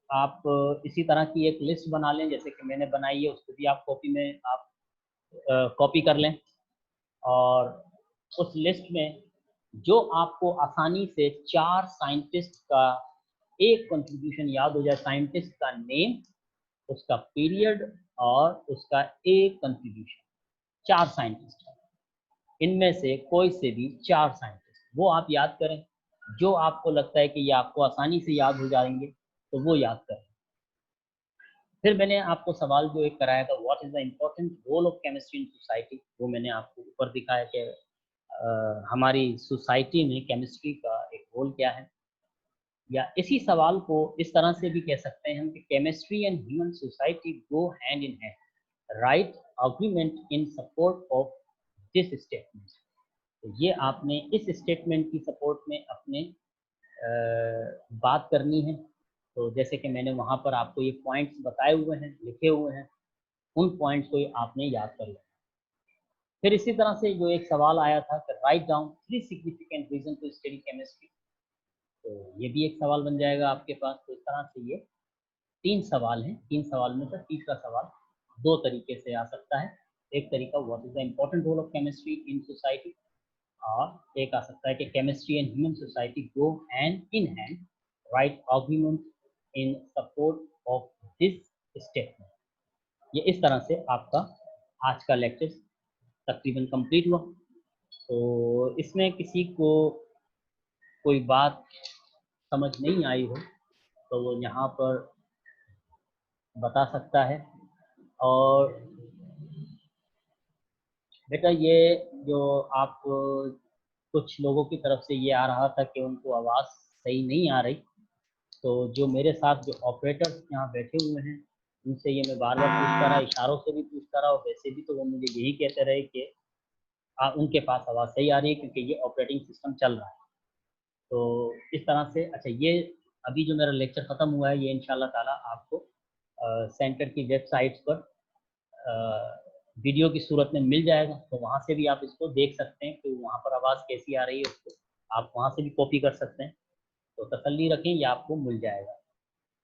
आप इसी तरह की एक लिस्ट बना लें, जैसे कि मैंने बनाई है, उसको भी आप कॉपी में आप कॉपी कर लें और उस लिस्ट में जो आपको आसानी से 4 साइंटिस्ट का एक कंट्रीब्यूशन याद हो जाए, साइंटिस्ट का नेम, उसका पीरियड और उसका एक कंट्रीब्यूशन, 4 साइंटिस्ट, इनमें से कोई से भी 4 साइंटिस्ट वो आप याद करें। जो आपको लगता है कि ये आपको आसानी से याद हो जाएंगे तो वो याद करें। फिर मैंने आपको सवाल जो एक कराया था, what is the important role of chemistry in society, वो मैंने आपको ऊपर दिखाया कि हमारी सोसाइटी में केमिस्ट्री का एक रोल क्या है। या इसी सवाल को इस तरह से भी कह सकते हैं हम कि chemistry and human society go hand in hand, right agreement in support of this statement. तो ये आपने इस स्टेटमेंट की सपोर्ट में अपने बात करनी है। तो जैसे कि मैंने वहाँ पर आपको ये पॉइंट्स बताए हुए हैं, लिखे हुए हैं, उन पॉइंट्स को आपने याद कर लेना। फिर इसी तरह से जो एक सवाल आया था कि write down 3 significant reason to study chemistry, तो ये भी एक सवाल बन जाएगा आपके पास। तो इस तरह से ये 3 सवाल हैं, 3 सवाल में से तीसरा सवाल 2 तरीके से आ सकता है। एक तरीका, what is the important role of chemistry in society, और एक आ सकता है कि chemistry and human society go hand in hand, write argument in support of this statement. ये इस तरह से आपका आज का लेक्चर तकरीबन कंप्लीट हुआ। तो इसमें किसी को कोई बात समझ नहीं आई हो तो वो यहाँ पर बता सकता है। और बेटा, ये जो आप कुछ लोगों की तरफ से ये आ रहा था कि उनको आवाज़ सही नहीं आ रही, तो जो मेरे साथ जो ऑपरेटर्स यहाँ बैठे हुए हैं, उनसे ये मैं बार बार पूछता रहा, इशारों से भी पूछता रहा, और वैसे भी तो वो मुझे यही कहते रहे कि उनके पास आवाज़ सही आ रही है क्योंकि ये ऑपरेटिंग सिस्टम चल रहा है। तो इस तरह से, अच्छा, ये अभी जो मेरा लेक्चर ख़त्म हुआ है, ये इंशाल्लाह ताला आपको सेंटर की वेबसाइट्स पर वीडियो की सूरत में मिल जाएगा, तो वहाँ से भी आप इसको देख सकते हैं कि वहाँ पर आवाज़ कैसी आ रही है, उसको आप वहाँ से भी कॉपी कर सकते हैं। तो तसल्ली रखें, ये आपको मिल जाएगा।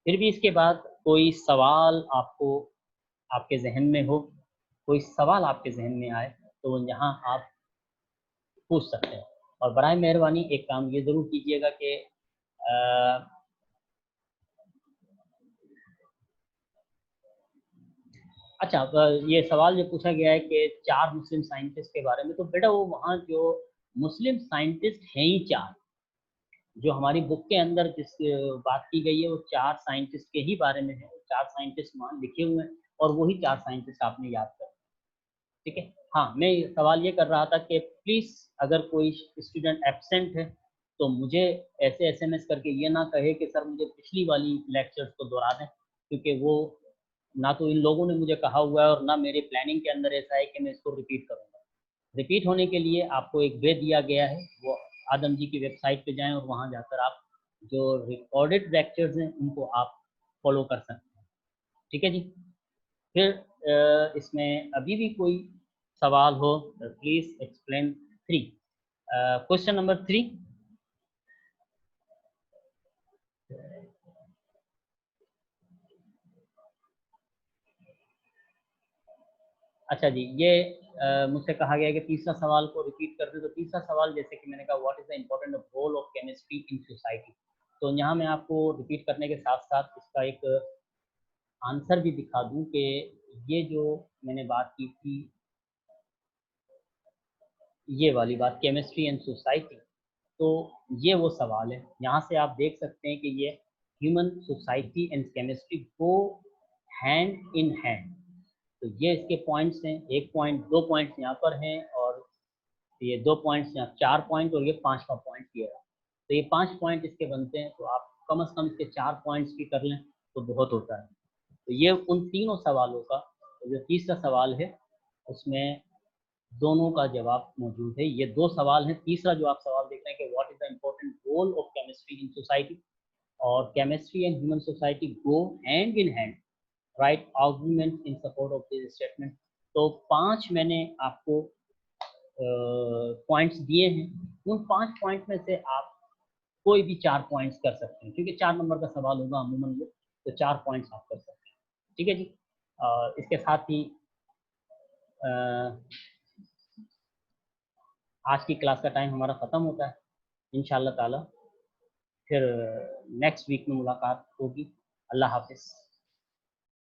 फिर भी इसके बाद कोई सवाल आपको आपके जहन में हो, कोई सवाल आपके जहन में आए, तो यहाँ आप पूछ सकते हैं। और बराए मेहरबानी एक काम ये ज़रूर कीजिएगा कि अच्छा, ये सवाल जो पूछा गया है कि 4 मुस्लिम साइंटिस्ट के बारे में, तो बेटा वो वहाँ जो मुस्लिम साइंटिस्ट हैं ही 4। जो हमारी बुक के अंदर जिस बात की गई है वो 4 साइंटिस्ट के ही बारे में है। 4 साइंटिस्ट वहाँ लिखे हुए हैं और वही 4 साइंटिस्ट आपने याद कर, ठीक है। हाँ, मैं सवाल ये कर रहा था कि प्लीज़ अगर कोई स्टूडेंट एब्सेंट है तो मुझे ऐसे एसएमएस करके ये ना कहे कि सर मुझे पिछली वाली लेक्चर्स को दोहरा दें, क्योंकि वो ना तो इन लोगों ने मुझे कहा हुआ है और ना मेरे प्लानिंग के अंदर ऐसा है कि मैं इसको रिपीट करूँगा। रिपीट होने के लिए आपको एक वे दिया गया है, वो आदम जी की वेबसाइट पे जाएं और वहाँ जाकर आप जो रिकॉर्डेड लेक्चर्स हैं उनको आप फॉलो कर सकते हैं, ठीक है जी। फिर इसमें अभी भी कोई सवाल हो तो प्लीज एक्सप्लेन 3, क्वेश्चन नंबर 3। अच्छा जी, ये मुझसे कहा गया है कि तीसरा सवाल को रिपीट कर दें। तो तीसरा सवाल, जैसे कि मैंने कहा, what is the important role of chemistry in society. तो यहाँ मैं आपको रिपीट करने के साथ साथ इसका एक आंसर भी दिखा दूं कि ये जो मैंने बात की थी, ये वाली बात, केमिस्ट्री एंड सोसाइटी, तो ये वो सवाल है। यहाँ से आप देख सकते हैं कि ये human society and chemistry go hand in hand. तो ये इसके पॉइंट्स हैं, एक पॉइंट, 2 पॉइंट्स यहाँ पर हैं, और ये 2 पॉइंट्स यहाँ, 4 पॉइंट, और ये 5वां पॉइंट ये रहा। तो ये 5 पॉइंट इसके बनते हैं, तो आप कम से कम इसके 4 पॉइंट्स भी कर लें तो बहुत होता है। तो ये उन तीनों सवालों का जो तीसरा सवाल है उसमें दोनों का जवाब मौजूद है। ये 2 सवाल हैं। तीसरा जो आप सवाल देख रहे हैं कि what is the important role of chemistry in society, और chemistry and human society go hand in hand, right argument in support of this statement. तो 5 मैंने आपको पॉइंट्स दिए हैं। उन 5 पॉइंट में से आप कोई भी 4 पॉइंट्स कर सकते हैं, क्योंकि 4 नंबर का सवाल होगा अमूमन वो, तो 4 पॉइंट्स आप कर सकते हैं, ठीक है जी। इसके साथ ही अ, आज की क्लास का टाइम हमारा ख़त्म होता है। इंशाल्लाह ताला फिर नेक्स्ट वीक में मुलाकात होगी। अल्लाह हाफिज़।